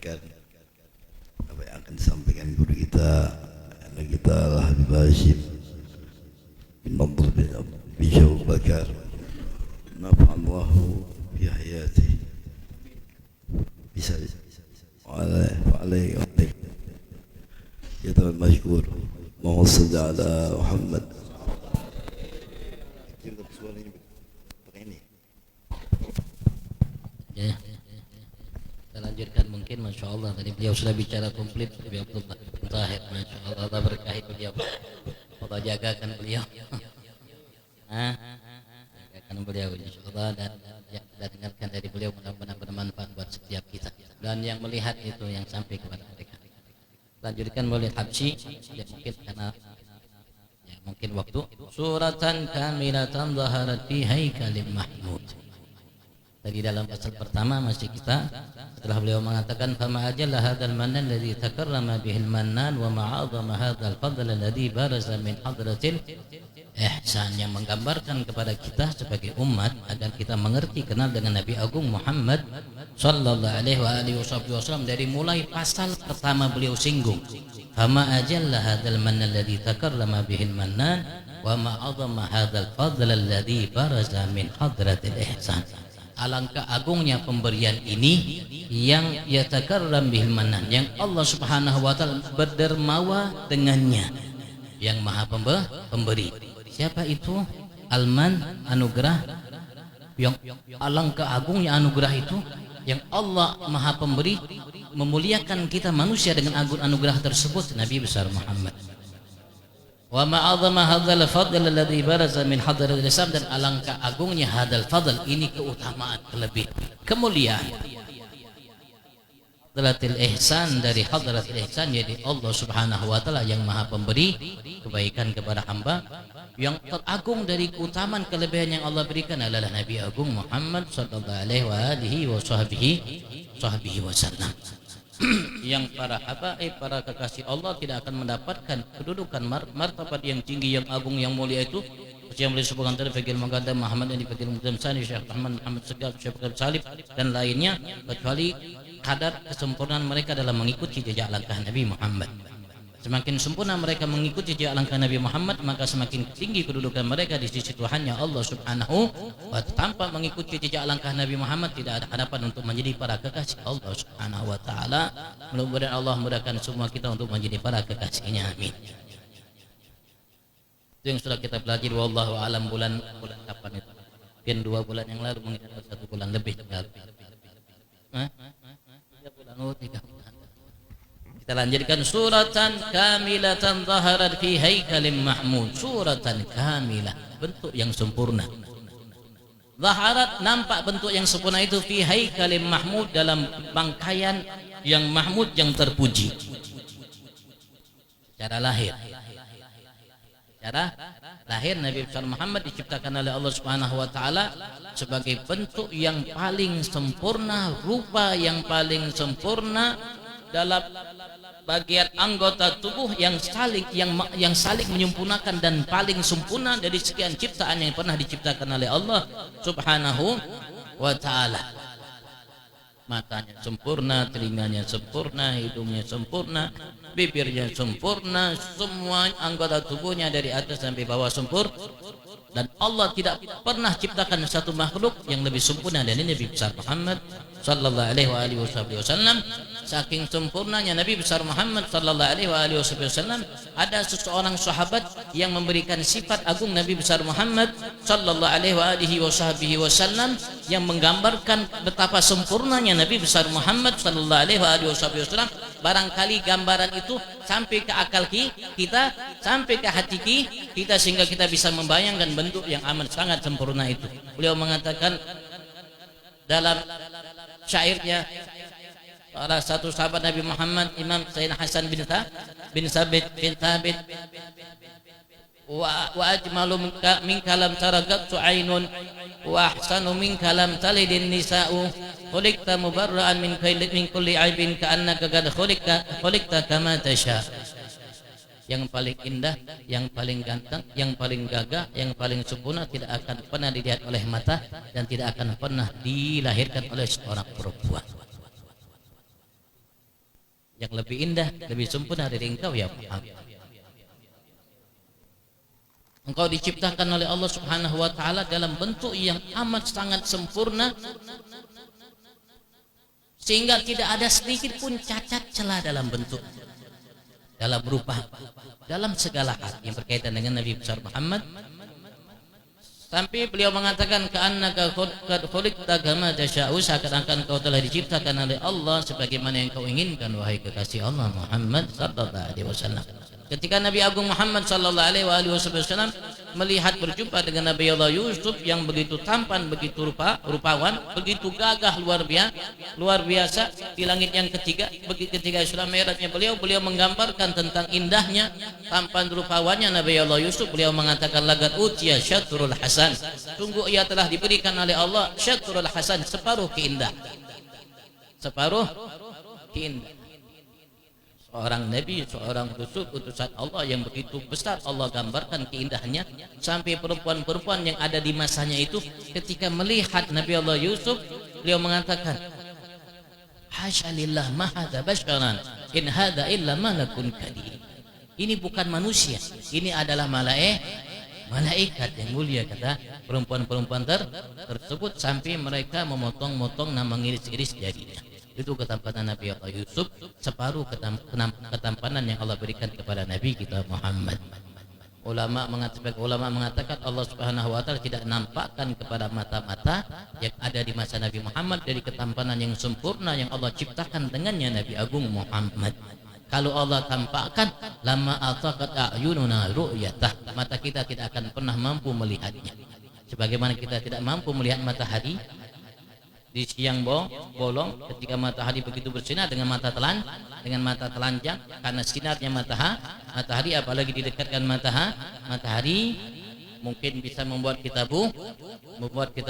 mendengarkan apa yang akan disampaikan guru kita, anak kita Habib Hashim bin Abdul bin Syawq Bakar, nafa'allahu fi hayati bisa وعليه يتم المشكور اللهم صل على محمد. Ya, kita lanjutkan mungkin. Masya Allah tadi beliau sudah bicara komplit. Habib Abdullah bin Tahir, Masya Allah, Allah berkahi beliau, Allah jagakan beliau. Jagakan beliau Insya Allah, dan yang kita dengarkan dari beliau mudah-mudahan bermanfaat buat setiap kita dan yang melihat itu yang sampai kepada mereka. Lanjutkan boleh Habsyi ya, mungkin karena ya, mungkin waktu. Suratan kamilatan zaharat fi haikalim mahmud. Tadi dalam pasal pertama masih kita setelah beliau mengatakan fama ajalla hadzal mannan alladhi takarrama bihil mannan wa ma'azama hadzal fadl alladhi baraza min hadratil ihsan, yang menggambarkan kepada kita sebagai umat agar kita mengerti kenal dengan Nabi Agung Muhammad sallallahu alaihi wasallam. Dari mulai pasal pertama beliau singgung fama ajalla hadzal mannan alladhi takarrama bihil mannan wa ma'azama hadzal fadl alladhi baraza min hadratil ihsan. Alangkah agungnya pemberian ini yang yatakarram bihil mannan, yang Allah Subhanahu wa taala berdermawa dengannya, yang maha pemberi. Siapa itu? Alman, anugerah. Yang alangkah agungnya anugerah itu, yang Allah maha pemberi, memuliakan kita manusia dengan anugerah tersebut, Nabi besar Muhammad. Wa ma'azama hadzal fadl alladhi baraza min hadratil Islam, dan alangkah agungnya hadzal fadl, ini keutamaan, kelebihan, kemuliaan hadratil ihsan, dari hadratil ihsan, yaitu Allah Subhanahu wa taala yang maha pemberi kebaikan kepada hamba. Yang teragung dari keutamaan kelebihan yang Allah berikan adalah Nabi Agung Muhammad sallallahu alaihi wasallam. Yang para habaib, para kekasih Allah tidak akan mendapatkan kedudukan martabat yang tinggi, yang agung, yang mulia itu yang boleh disebutkan tadi Fakir Maqaddam Muhammad, yang Fakir Muqaddam Sani, Syekh Muhammad Segaf, Syekh Fakir Salib dan lainnya, kecuali kadar kesempurnaan mereka dalam mengikuti jejak langkah Nabi Muhammad. Semakin sempurna mereka mengikuti jejak langkah Nabi Muhammad, maka semakin tinggi kedudukan mereka di sisi Tuhannya Allah Subhanahu wa ta'ala. Tanpa mengikuti jejak langkah Nabi Muhammad tidak ada harapan untuk menjadi para kekasih Allah Subhanahu wa ta'ala. Mudah-mudahan Allah mudahkan semua kita untuk menjadi para kekasihnya, amin. Itu yang sudah kita pelajari. Wallahu alam. Bulan kapan itu? Mungkin 2 bulan yang lalu, mungkin 1 bulan lebih. 3 bulan, 3 bulan. Kita lanjutkan. Suratan kamilatan zaharat fi haikalim mahmud. Suratan kamilah, bentuk yang sempurna. Zaharat, nampak bentuk yang sempurna itu, fi haikalim mahmud, dalam bangkaian yang mahmud, yang terpuji. Secara lahir Nabi besar Muhammad diciptakan oleh Allah Subhanahu wa taala sebagai bentuk yang paling sempurna, rupa yang paling sempurna dalam bagian anggota tubuh yang saling menyempurnakan dan paling sempurna dari sekian ciptaan yang pernah diciptakan oleh Allah Subhanahu wa taala. Matanya sempurna, telinganya sempurna, hidungnya sempurna, bibirnya sempurna, semua anggota tubuhnya dari atas sampai bawah sempurna. Dan Allah tidak pernah ciptakan satu makhluk yang lebih sempurna dari Nabi besar Muhammad sallallahu alaihi wasallam. Saking sempurnanya Nabi besar Muhammad sallallahu alaihi wasallam, ada seseorang sahabat yang memberikan sifat agung Nabi besar Muhammad sallallahu alaihi wasallam, yang menggambarkan betapa sempurnanya Nabi besar Muhammad sallallahu alaihi wasallam. Barangkali gambaran itu sampai ke akal kita, sampai ke hati kita, sehingga kita bisa membayangkan bentuk yang amat sangat sempurna itu. Beliau mengatakan dalam syairnya, salah satu sahabat Nabi Muhammad, Imam Sayyidina Hasan bin Sabit bin Thabit, wa ajmalu minka lam taragattu ainun wa ahsanu minka lam talidin nisa'u khuliqta mubarra'an min kulli aibin ka'annaka qad khuliqta kama tasha. Yang paling indah, yang paling ganteng, yang paling gagah, yang paling sempurna tidak akan pernah dilihat oleh mata dan tidak akan pernah dilahirkan oleh seorang perempuan. yang lebih indah, lebih sempurna dari engkau ya Muhammad. Engkau diciptakan oleh Allah Subhanahu wa taala dalam bentuk yang amat sangat sempurna, sehingga tidak ada sedikit pun cacat celah dalam bentuk, dalam rupa, dalam segala hal yang berkaitan dengan Nabi besar Muhammad. Sampai beliau mengatakan, ka'annaka qad khuliqta kama tasya'u, seakan-akan kau telah diciptakan oleh Allah sebagaimana yang kau inginkan wahai kekasih Allah Muhammad sallallahu alaihi wasallam. Ketika Nabi Agung Muhammad sallallahu alaihi wasallam melihat berjumpa dengan Nabi Allah Yusuf yang begitu tampan, begitu rupawan, begitu gagah, luar biasa di langit yang ketiga, begitu ketika Isra Mi'rajnya beliau menggambarkan tentang indahnya, tampan rupawannya Nabi Allah Yusuf. Beliau mengatakan, laqad utiya syatrul hasan, sungguh ia telah diberikan oleh Allah syatrul hasan, separuh keindahan. Seorang Nabi, seorang utusan Allah yang begitu besar, Allah gambarkan keindahannya. Sampai perempuan-perempuan yang ada di masanya itu ketika melihat Nabi Allah Yusuf, beliau mengatakan, hasya lillah ma hadza basyaran in hadza illa malakun karim. Ini bukan manusia, ini adalah malaikat yang mulia, kata perempuan-perempuan tersebut, sampai mereka memotong-motong dan mengiris-iris jarinya. Itu ketampanan Nabi Allah Yusuf, separuh ketampanan yang Allah berikan kepada Nabi kita Muhammad. Ulama mengatakan Allah Subhanahu wa taala tidak nampakkan kepada mata-mata yang ada di masa Nabi Muhammad dari ketampanan yang sempurna yang Allah ciptakan dengannya Nabi Agung Muhammad. Kalau Allah tampakkan, lama ataqat a'yununa ru'yatah, mata kita tidak akan pernah mampu melihatnya. Sebagaimana kita tidak mampu melihat matahari di siang bolong ketika matahari begitu bersinar dengan mata telanjang, karena sinarnya matahari apalagi didekatkan matahari mungkin bisa membuat kita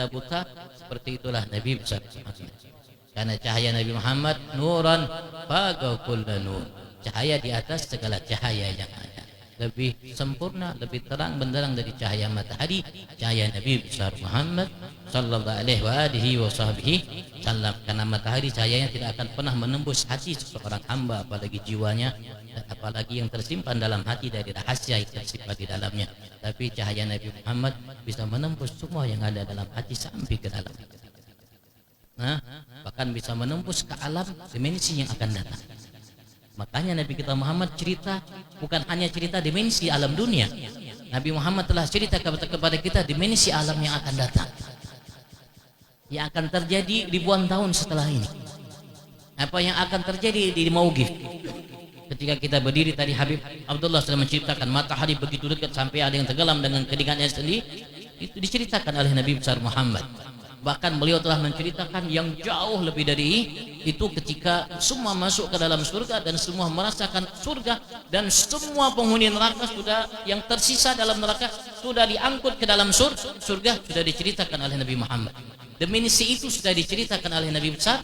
buta. Seperti itulah Nabi besar Muhammad, karena cahaya Nabi Muhammad nuran fawqa kulli nur, cahaya di atas segala cahaya yang ada, lebih sempurna, lebih terang benderang dari cahaya matahari, cahaya Nabi besar Muhammad sallallahu alaihi wasallam. Karena matahari cahayanya tidak akan pernah menembus hati seseorang hamba, apalagi jiwanya, dan apalagi yang tersimpan dalam hati dari rahasia yang tersimpan di dalamnya. Tapi cahaya Nabi Muhammad bisa menembus semua yang ada dalam hati sampai ke dalam. Bahkan bisa menembus ke alam dimensi yang akan datang. Makanya Nabi kita Muhammad cerita bukan hanya cerita dimensi alam dunia. Nabi Muhammad telah cerita kepada kita dimensi alam yang akan datang, yang akan terjadi ribuan tahun setelah ini. Apa yang akan terjadi di Maugif ketika kita berdiri tadi, Habib Abdullah sudah menceritakan matahari begitu dekat sampai ada yang tenggelam dengan keringatnya sendiri. Itu diceritakan oleh Nabi besar Muhammad. Bahkan beliau telah menceritakan yang jauh lebih dari itu ketika semua masuk ke dalam surga dan semua merasakan surga, dan semua penghuni neraka sudah yang tersisa dalam neraka sudah diangkut ke dalam surga, sudah diceritakan oleh Nabi Muhammad. Dimensi itu sudah diceritakan oleh Nabi besar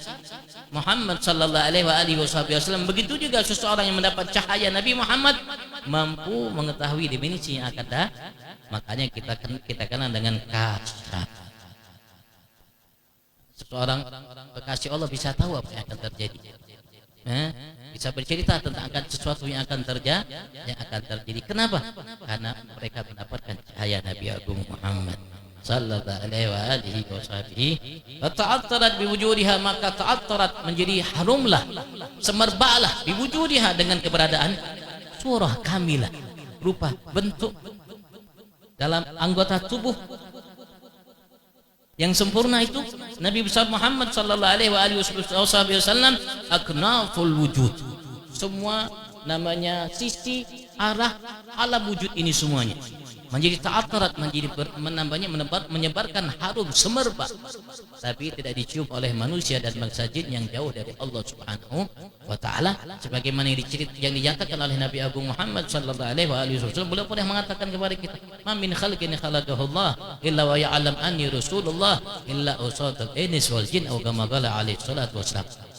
Muhammad sallallahu alaihi wasallam. Begitu juga seseorang yang mendapat cahaya Nabi Muhammad mampu mengetahui dimensi yang akan datang. Makanya kita kenal dengan kasyaf. Seorang kekasih Allah bisa tahu apa yang akan terjadi, bisa bercerita tentang sesuatu yang akan terjadi. Kenapa? Karena mereka mendapatkan cahaya Nabi Agung Muhammad sallallahu alaihi wasallam. Ta'attarat biwujudiha, maka ta'attarat menjadi harumlah, semerbaklah biwujudiha dengan keberadaan surah kamilah, rupa bentuk dalam anggota tubuh yang sempurna itu. Nabi besar Muhammad sallallahu alaihi wasallam aknaful wujud, semua namanya sisi arah alam wujud ini semuanya menjadi ta'attarat, menjadi menyebarkan harum semerbak, tapi tidak dicium oleh manusia dan bangsa jin yang jauh dari Allah Subhanahu wa taala, sebagaimana yang dinyatakan oleh Nabi Agung Muhammad sallallahu alaihi wasallam. Beliau pernah mengatakan kepada kita, "Ma min khalqin khalaqahullah illa wa ya'lam anni rasulullah illa usatul inis wal jin," atau kama qala alaihi salatu wasallam.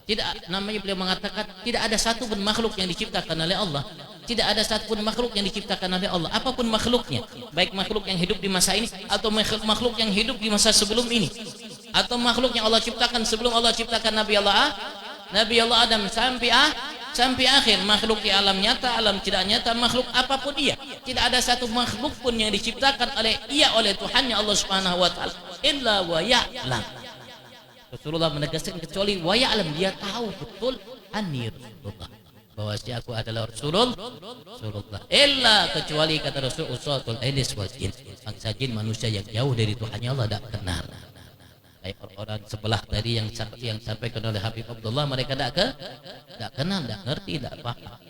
Tidak, namanya beliau mengatakan tidak ada satu pun makhluk yang diciptakan oleh Allah, tidak ada satu pun makhluk yang diciptakan oleh Allah, apapun makhluknya, baik makhluk yang hidup di masa ini atau makhluk yang hidup di masa sebelum ini, atau makhluk yang Allah ciptakan sebelum Allah ciptakan Nabi Allah Adam sampai akhir makhluk di alam nyata, alam tidak nyata, makhluk apapun dia, tidak ada satu makhluk pun yang diciptakan oleh Tuhannya Allah Subhanahu wa taala illa wa ya'lam. Rasulullah menegaskan kecuali wa ya'lam, dia tahu betul anni Rasulullah, bahwa aku adalah Rasulullah. Illa kecuali kata Rasul usatul ins wal jin, bangsa jin manusia yang jauh dari Tuhannya Allah tidak kenal. Kayak orang sebelah tadi yang sampaikan oleh Habib Abdullah, mereka tidak kenal, tidak ngerti, tidak paham,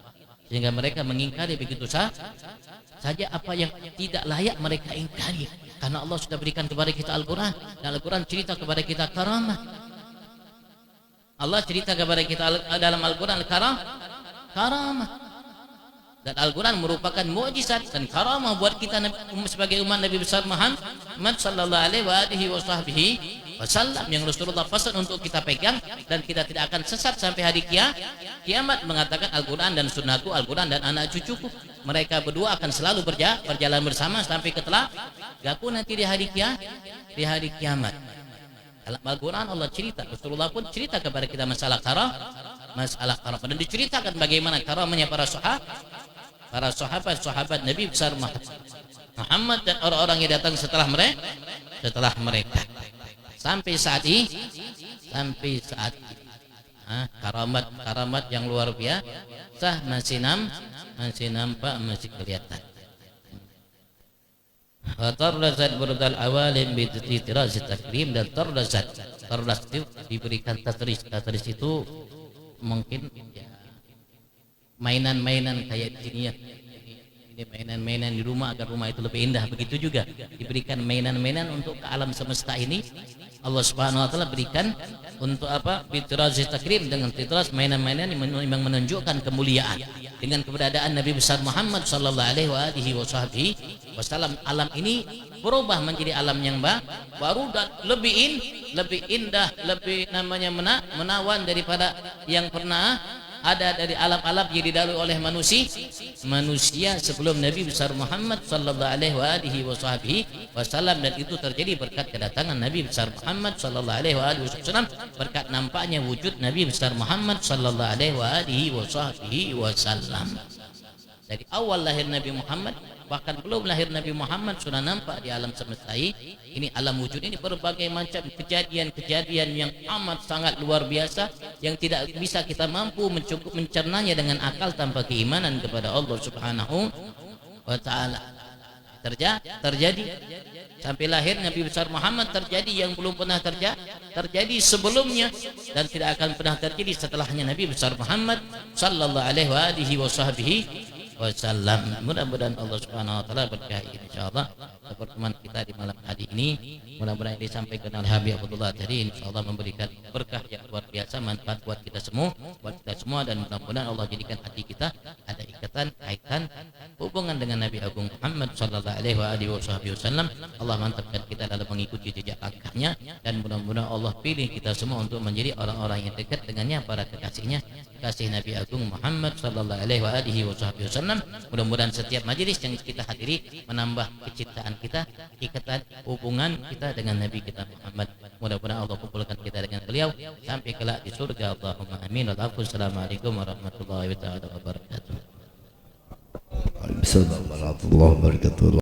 sehingga mereka mengingkari begitu saja apa yang tidak layak mereka ingkari, karena Allah sudah berikan kepada kita Al-Quran, dan Al-Quran cerita kepada kita karamah. Allah cerita kepada kita dalam Al-Quran karamah, dan Al-Quran merupakan mukjizat dan karamah buat kita sebagai umat Nabi besar Muhammad sallallahu alaihi wasallam, yang Rasulullah pesan untuk kita pegang, dan kita tidak akan sesat sampai hari kiamat. Mengatakan Al-Quran dan sunnahku, Al-Quran dan anak cucuku, mereka berdua akan selalu berjalan bersama sampai ke telagaku nanti di hari kiamat. Dalam Al-Quran Allah cerita, Rasulullah pun cerita kepada kita masalah karamah, dan diceritakan bagaimana karamahnya para sahabat Nabi besar Muhammad dan orang-orang yang datang setelah mereka sampai saat ini, karamat yang luar biasa masih nampak, masih kelihatan. Tardazat burdal awalim bititiraz takrim, dan tardaz itu diberikan tatris itu mungkin ya, mainan-mainan kayak ini ya, ini mainan-mainan di rumah agar rumah itu lebih indah. Begitu juga diberikan mainan-mainan untuk ke alam semesta ini, Allah Subhanahu wa taala berikan untuk apa? Bitraz takrim, dengan titras mainan-mainan yang menunjukkan kemuliaan dengan keberadaan Nabi besar Muhammad sallallahu alaihi wasallam. Alam ini berubah menjadi alam yang baru dan lebih indah, lebih namanya menawan daripada yang pernah ada dari alam-alam yang didahului oleh manusia sebelum Nabi besar Muhammad sallallahu alaihi wasallam, dan itu terjadi berkat kedatangan Nabi besar Muhammad sallallahu alaihi wasallam, berkat nampaknya wujud Nabi besar Muhammad sallallahu alaihi wasallam. Dari awal lahir Nabi Muhammad, bahkan belum lahir Nabi Muhammad sudah nampak di alam semesta ini, alam wujud ini, berbagai macam kejadian yang amat sangat luar biasa yang tidak bisa kita mampu mencernanya dengan akal tanpa keimanan kepada Allah Subhanahu wa taala. Terjadi sampai lahir Nabi besar Muhammad, terjadi yang belum pernah terjadi sebelumnya, dan tidak akan pernah terjadi setelahnya Nabi besar Muhammad sallallahu alaihi wasallam. Mudah-mudahan Allah Subhanahu wa taala berkahi insyaallah pertemuan kita di malam hari ini. Mudah-mudahan yang disampaikan oleh Habib Abdullah tadi insyaallah memberikan berkah yang luar biasa, manfaat buat kita semua, dan mudah-mudahan Allah jadikan hati kita ada kaitan hubungan dengan Nabi Agung Muhammad sallallahu alaihi wasallam. Allah mantapkan kita dalam mengikuti jejak langkahnya, dan mudah-mudahan Allah pilih kita semua untuk menjadi orang-orang yang dekat dengannya, para kekasihnya, kasih Nabi Agung Muhammad sallallahu alaihi wasallam. Mudah-mudahan setiap majelis yang kita hadiri menambah kecintaan kita, ikatan hubungan kita dengan Nabi kita Muhammad. Mudah-mudahan Allah kumpulkan kita dengan beliau sampai kelak di surga. Allahumma amin. Wassalamualaikum warahmatullahi wabarakatuh. Waalaikumsalam warahmatullahi wabarakatuh.